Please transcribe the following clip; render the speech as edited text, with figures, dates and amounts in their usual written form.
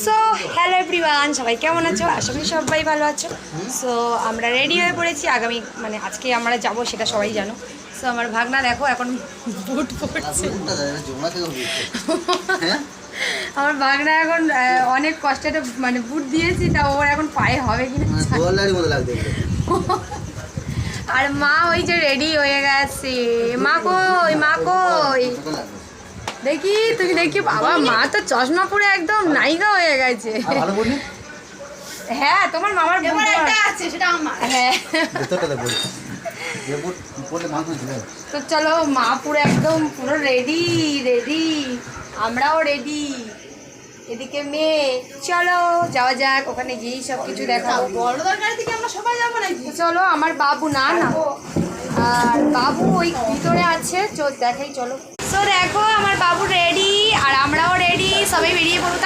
So hello everyone, সবাই কেমন আছো? আশা করি সবাই ভালো আছো। সো আমরা রেডি হয়ে পড়েছি, আগামী মানে আজকে আমরা যাব সেটা সবাই জানো। সো আমার ভাগনা দেখো এখন বুট পড়ছে। আমার ভাগনা এখন অনেক কষ্টে মানে বুট দিয়েছি, তা ওর এখন পায়ে হবে কিনা। আর মা ওই যে রেডি হয়ে গেছে। মা কই, মা কই দেখি, তুমি দেখি। বাবা, মা তো চশমা পরে একদম নায়িকা হয়ে গেছে। হ্যাঁ, তোমার মামার আছে, সেটা আমার। হ্যাঁ, তো চলো, মা পুরো একদম পুরো রেডি রেডি, আমরাও রেডি। এদিকে মেয়ে, চলো যাওয়া যাক, ওখানে গিয়েই সব কিছু দেখাবো। বড়দার গাড়ি থেকে আমরা সবাই যাবো নাকি? চলো, আমার বাবু না না, আর বাবু ওই ভিতরে আছে, দেখাই চলো। তো দেখো আমার বাবু রেডি আর আমরাও রেডি, সবাই বেরিয়ে পড়বো।